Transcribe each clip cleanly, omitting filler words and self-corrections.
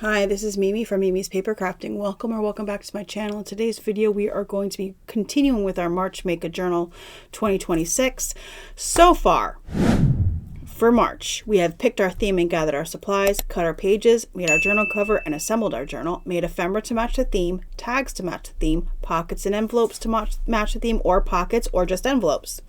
Hi, this is Mimi from Mimi's Paper Crafting. Welcome back to my channel. In today's video, we are going to be continuing with our March Make a Journal 2026. So far, for March, we have picked our theme and gathered our supplies, cut our pages, made our journal cover and assembled our journal, made ephemera to match the theme, tags to match the theme, pockets and envelopes to match the theme, or pockets or just envelopes.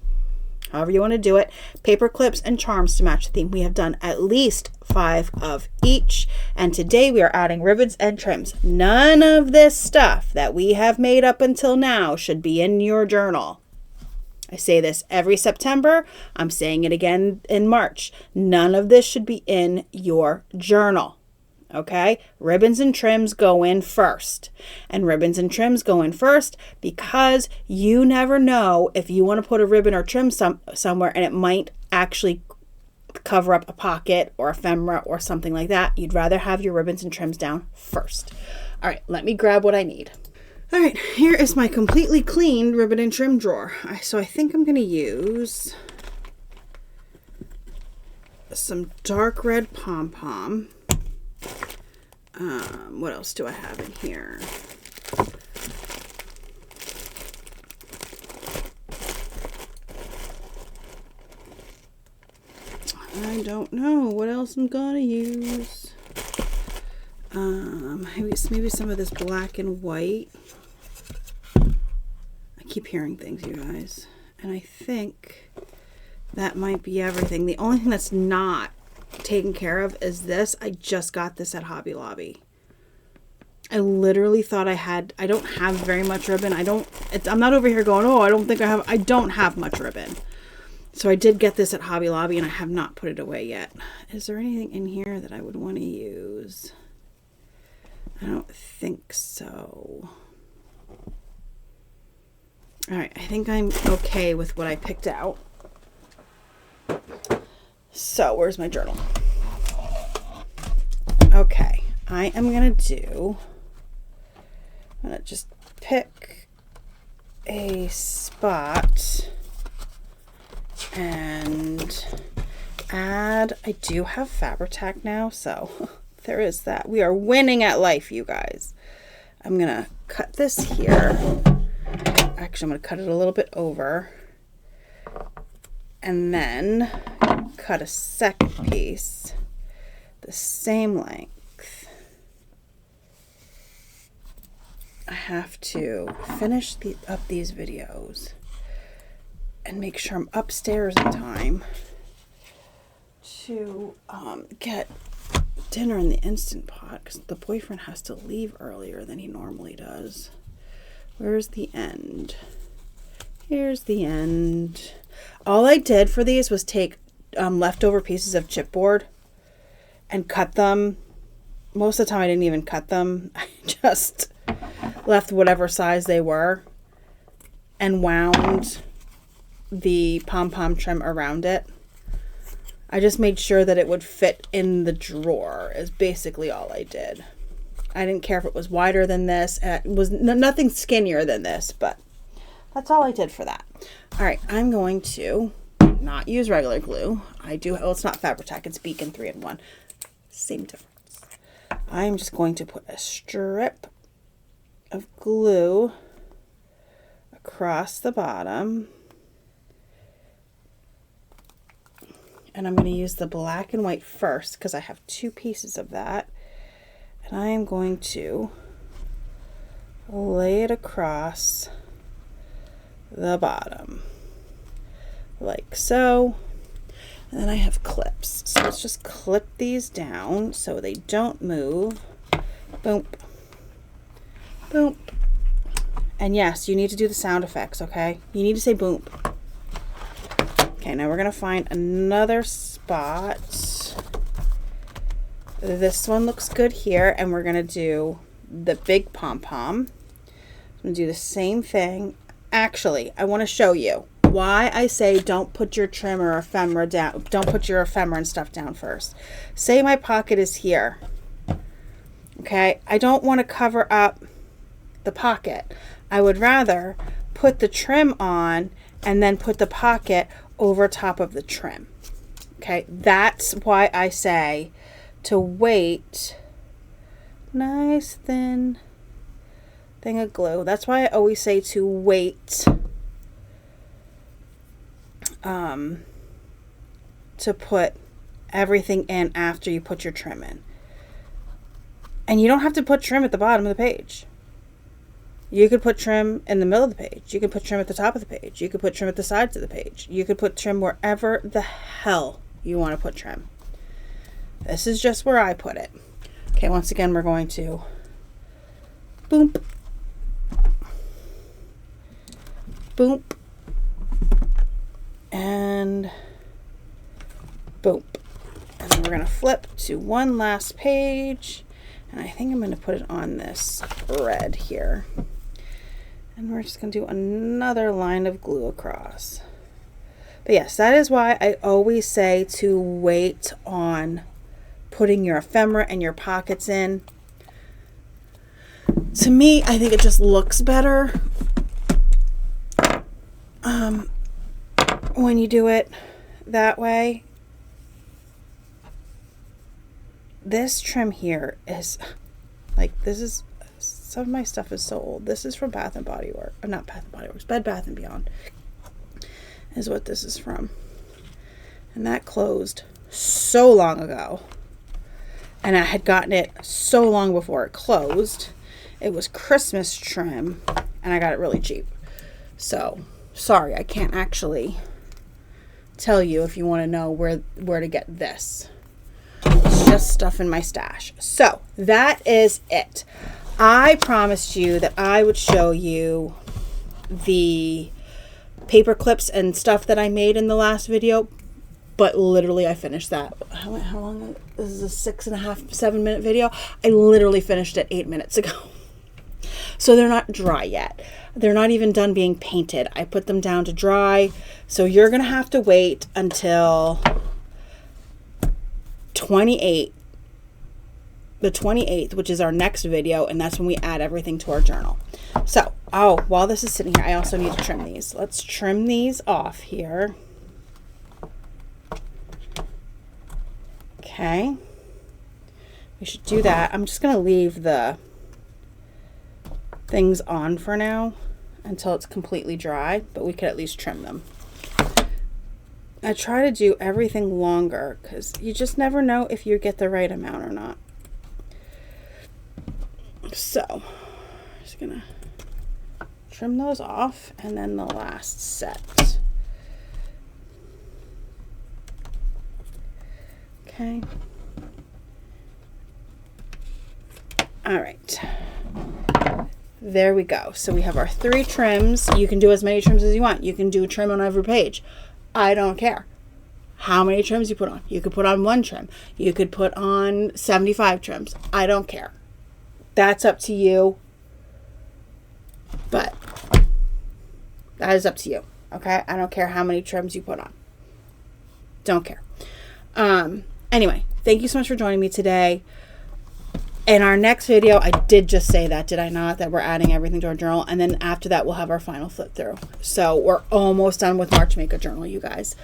However you want to do it, paper clips and charms to match the theme. We have done at least 5 of each, and today we are adding ribbons and trims. None of this stuff that we have made up until now should be in your journal. I say this every September. I'm saying it again in March. None of this should be in your journal. Okay, ribbons and trims go in first. And ribbons and trims go in first because you never know if you want to put a ribbon or trim somewhere and it might actually cover up a pocket or ephemera or something like that. You'd rather have your ribbons and trims down first. All right, let me grab what I need. All right, here is my completely cleaned ribbon and trim drawer. So I think I'm going to use some dark red pom-pom. What else do I have in here? I don't know what else I'm gonna use. Maybe some of this black and white. I keep hearing things, you guys, and I think that might be everything. The only thing that's not taken care of is this. I just got this at Hobby Lobby. I literally thought I don't have very much ribbon. I'm not over here going, oh, I don't have much ribbon. So I did get this at Hobby Lobby and I have not put it away yet. Is there anything in here that I would want to use? I don't think so. All right, I think I'm okay with what I picked out. So where's my journal? Okay, I'm gonna just pick a spot and add. I do have Fabri-Tac now, so there is that. We are winning at life, you guys. I'm gonna cut this here. Actually, I'm gonna cut it a little bit over and then cut a second piece the same length. I have to finish up these videos and make sure I'm upstairs in time to get dinner in the Instant Pot because the boyfriend has to leave earlier than he normally does. Where's the end? Here's the end. All I did for these was take leftover pieces of chipboard and cut them. Most of the time I didn't even cut them. I just left whatever size they were and wound the pom-pom trim around it. I just made sure that it would fit in the drawer is basically all I did. I didn't care if it was wider than this. It was nothing skinnier than this, but that's all I did for that. All right, I'm going to not use regular glue. It's not Fabri-Tac, it's Beacon 3-in-1. Same difference. I'm just going to put a strip of glue across the bottom. And I'm going to use the black and white first because I have 2 pieces of that. And I am going to lay it across the bottom like so. And then I have clips. So let's just clip these down so they don't move. Boom. Boom. And yes, you need to do the sound effects, okay? You need to say boom. Okay, now we're going to find another spot. This one looks good here, and we're going to do the big pom-pom. I'm going to do the same thing. Actually, I want to show you why I say don't put your trim or ephemera down. Don't put your ephemera and stuff down first. Say my pocket is here. Okay, I don't want to cover up the pocket. I would rather put the trim on and then put the pocket over top of the trim. Okay, that's why I say to wait nice thin thing of glue. That's why I always say to wait to put everything in after you put your trim in. And you don't have to put trim at the bottom of the page. You could put trim in the middle of the page. You could put trim at the top of the page. You could put trim at the sides of the page. You could put trim wherever the hell you want to put trim. This is just where I put it. Okay, once again, we're going to boom, boom, and boom. And then we're going to flip to one last page. And I think I'm going to put it on this red here. And we're just going to do another line of glue across. But yes, that is why I always say to wait on putting your ephemera and your pockets in. To me, I think it just looks better when you do it that way. This trim here is like, this is, some of my stuff is so old. This is from Bath and Body Works, not Bath and Body Works, Bed Bath and Beyond is what this is from. And that closed so long ago. And I had gotten it so long before it closed. It was Christmas trim and I got it really cheap. So sorry, I can't actually tell you if you want to know where to get this. It's just stuff in my stash. So that is it. I promised you that I would show you the paper clips and stuff that I made in the last video, but literally I finished that. How long? This is a 6.5, 7-minute video. I literally finished it 8 minutes ago. So they're not dry yet. They're not even done being painted. I put them down to dry. So you're going to have to wait until the 28th, which is our next video, and that's when we add everything to our journal. So, while this is sitting here, I also need to trim these. Let's trim these off here. Okay. We should do that. I'm just going to leave the things on for now until it's completely dry, but we could at least trim them. I try to do everything longer because you just never know if you get the right amount or not. So, I'm just gonna trim those off, and then the last set. Okay. All right. There we go. So we have our 3 trims. You can do as many trims as you want. You can do a trim on every page. I don't care how many trims you put on. You could put on 1 trim. You could put on 75 trims. I don't care. That's up to you. But that is up to you. Okay? I don't care how many trims you put on. Don't care. Anyway, thank you so much for joining me today. In our next video, I did just say that, did I not? That we're adding everything to our journal. And then after that, we'll have our final flip through. So we're almost done with March Maker Journal, you guys.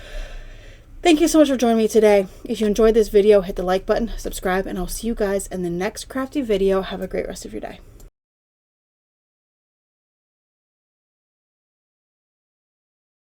Thank you so much for joining me today. If you enjoyed this video, hit the like button, subscribe, and I'll see you guys in the next crafty video. Have a great rest of your day.